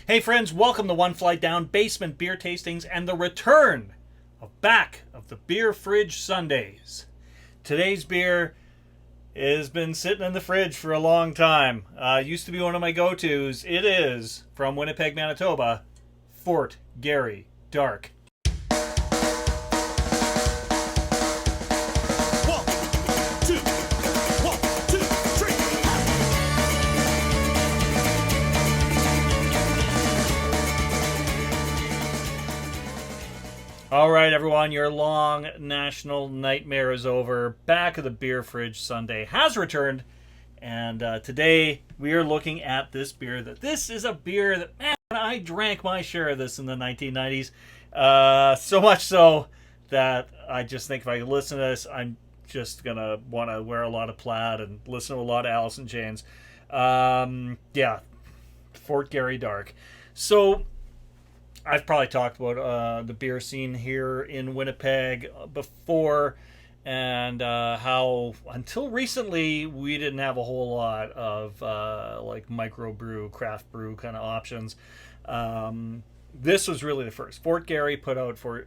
Hey friends, welcome to One Flight Down Basement Beer Tastings and the return of the Beer Fridge Sundays. Today's beer has been sitting in the fridge for a long time. Used to be one of my go-tos. It is, from Winnipeg, Manitoba, Fort Garry Dark. One, two, one, two, three. All right, everyone, your long national nightmare is over. Back of the Beer Fridge Sunday has returned, and today we are looking at this beer. This is a beer that, man, I drank my share of this in the 1990s. So much so that I just think if I listen to this, I'm just gonna want to wear a lot of plaid and listen to a lot of Alice in Chains. Yeah, Fort Garry Dark. So I've probably talked about the beer scene here in Winnipeg before, and how until recently we didn't have a whole lot of like microbrew, craft brew kind of options. This was really the first. Fort Garry put out for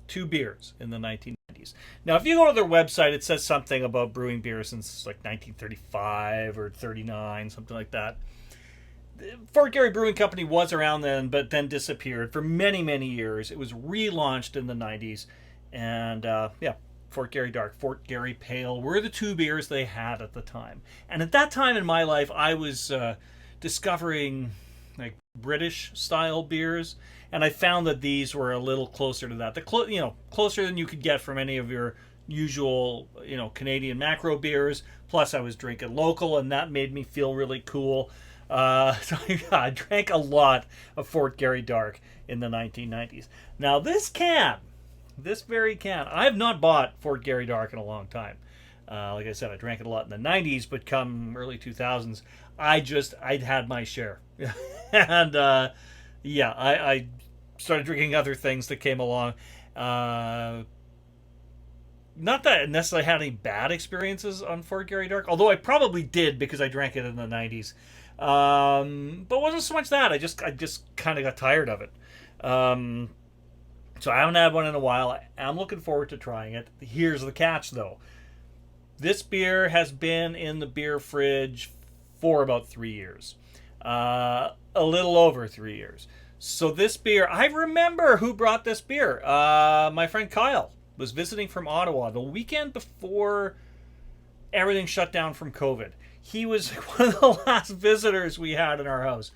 two beers in the 1990s. Now, if you go to their website, it says something about brewing beer since like 1935 or 39, something like that. Fort Garry Brewing Company was around then, but then disappeared for many, many years. It was relaunched in the 90s. And yeah, Fort Garry Dark, Fort Garry Pale were the two beers they had at the time. And at that time in my life, I was discovering like British style beers. And I found that these were a little closer to that. Closer than you could get from any of your usual, Canadian macro beers. Plus, I was drinking local, and that made me feel really cool. So yeah, I drank a lot of Fort Garry Dark in the 1990s. Now this very can, I have not bought Fort Garry Dark in a long time. Like I said, I drank it a lot in the 90s, but come early 2000s, I'd had my share. And yeah, I started drinking other things that came along. Not that I necessarily had any bad experiences on Fort Garry Dark, although I probably did because I drank it in the 90s. But it wasn't so much that. I just kind of got tired of it. So I haven't had one in a while. I am looking forward to trying it. Here's the catch, though. This beer has been in the beer fridge for about 3 years. A little over 3 years. So this beer, I remember who brought this beer. My friend Kyle was visiting from Ottawa the weekend before everything shut down from COVID. He was one of the last visitors we had in our house.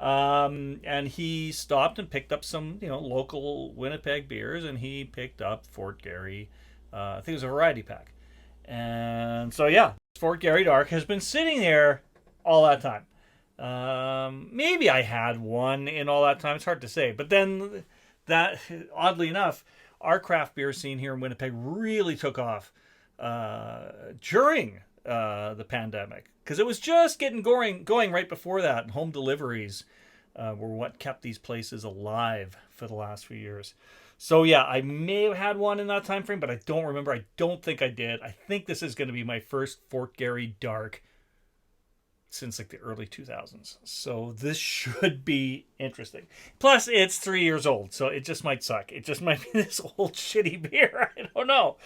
And he stopped and picked up some, local Winnipeg beers, and he picked up Fort Garry. I think it was a variety pack. And so, yeah, Fort Garry Dark has been sitting there all that time. Maybe I had one in all that time. It's hard to say. But then that, oddly enough, our craft beer scene here in Winnipeg really took off during the pandemic, because it was just getting going right before that. And home deliveries were what kept these places alive for the last few years. So yeah, I may have had one in that time frame, but I don't remember. I don't think I did. I think this is going to be my first Fort Garry Dark since like the early 2000s. So this should be interesting. Plus, it's 3 years old, so it just might suck. It just might be this old shitty beer. I don't know.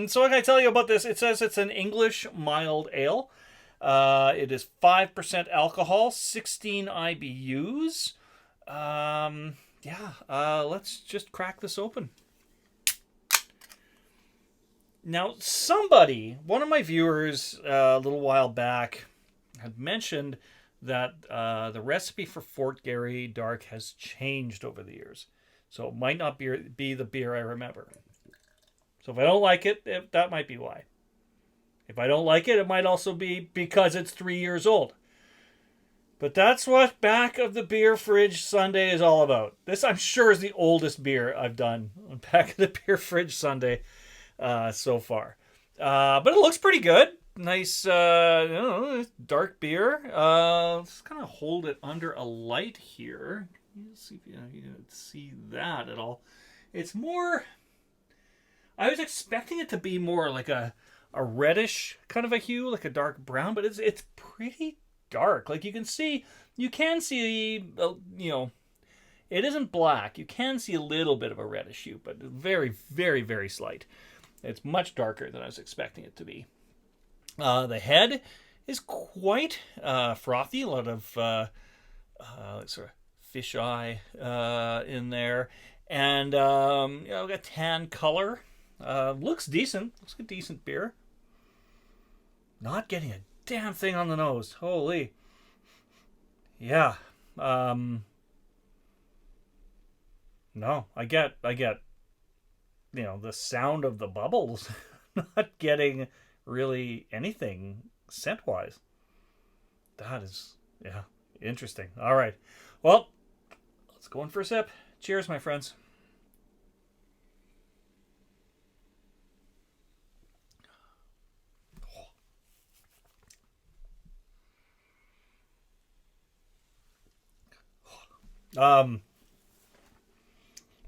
So what can I tell you about this? It says it's an English mild ale. It is 5% alcohol, 16 IBUs. Let's just crack this open. Now, one of my viewers a little while back had mentioned that the recipe for Fort Garry Dark has changed over the years. So it might not be the beer I remember. So if I don't like it, that might be why. If I don't like it, it might also be because it's 3 years old. But that's what Back of the Beer Fridge Sunday is all about. This, I'm sure, is the oldest beer I've done on Back of the Beer Fridge Sunday so far. But it looks pretty good. Nice, dark beer. Let's kind of hold it under a light here. Let's see if you can see that at all. It's more, I was expecting it to be more like a reddish kind of a hue, like a dark brown, but it's pretty dark. Like you can see, it isn't black. You can see a little bit of a reddish hue, but very, very, very slight. It's much darker than I was expecting it to be. The head is quite frothy. A lot of sort of fish eye in there. And, we've got tan color. Looks decent. Looks like a decent beer. Not getting a damn thing on the nose. Holy. Yeah. No, I get, the sound of the bubbles. Not getting really anything scent-wise. That is, interesting. All right. Well, let's go in for a sip. Cheers, my friends. That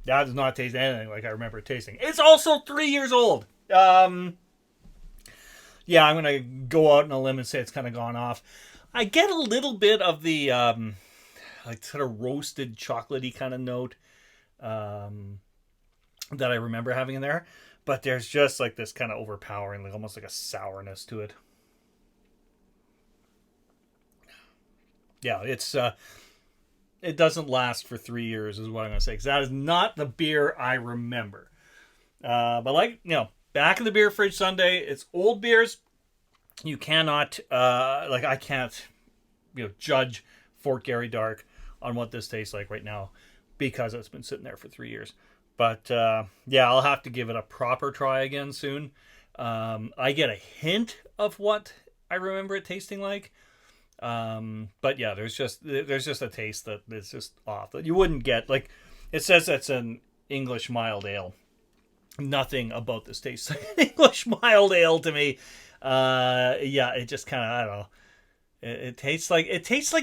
does not taste anything like I remember it tasting. It's also 3 years old. I'm going to go out on a limb and say it's kind of gone off. I get a little bit of the sort of roasted chocolatey kind of note that I remember having in there. But there's just like this kind of overpowering, like almost like a sourness to it. Yeah, it doesn't last for 3 years is what I'm going to say. Because that is not the beer I remember. But back in the beer fridge Sunday, it's old beers. You cannot, I can't, judge Fort Garry Dark on what this tastes like right now because it's been sitting there for 3 years. But, I'll have to give it a proper try again soon. I get a hint of what I remember it tasting like. But yeah, there's just a taste that is just off that you wouldn't get. Like, it says it's an English mild ale. Nothing about this tastes like an English mild ale to me. It just kind of, I don't know. It tastes like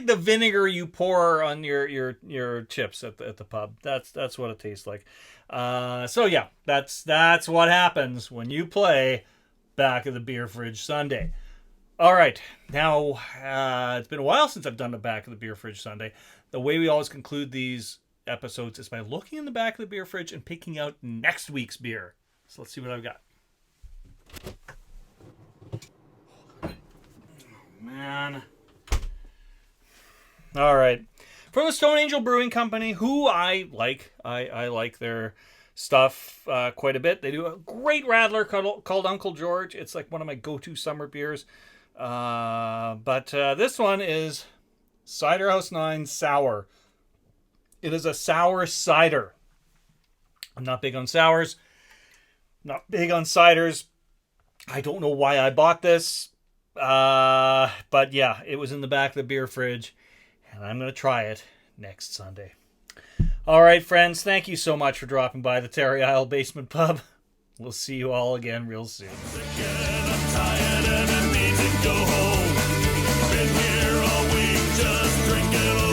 the vinegar you pour on your chips at the pub. That's what it tastes like. That's what happens when you play Back of the Beer Fridge Sunday. All right, now it's been a while since I've done the Back of the Beer Fridge Sunday. The way we always conclude these episodes is by looking in the back of the beer fridge and picking out next week's beer. So let's see what I've got. Man. All right. From the Stone Angel Brewing Company, who I like. I like their stuff quite a bit. They do a great radler called Uncle George. It's like one of my go-to summer beers. But this one is Cider House 9 Sour. It is a sour cider. I'm not big on sours. Not big on ciders. I don't know why I bought this. But yeah, it was in the back of the beer fridge. And I'm going to try it next Sunday. All right, friends. Thank you so much for dropping by the Terry Isle Basement Pub. We'll see you all again real soon. I'm tired and I need to go home. Been here all week, just drinking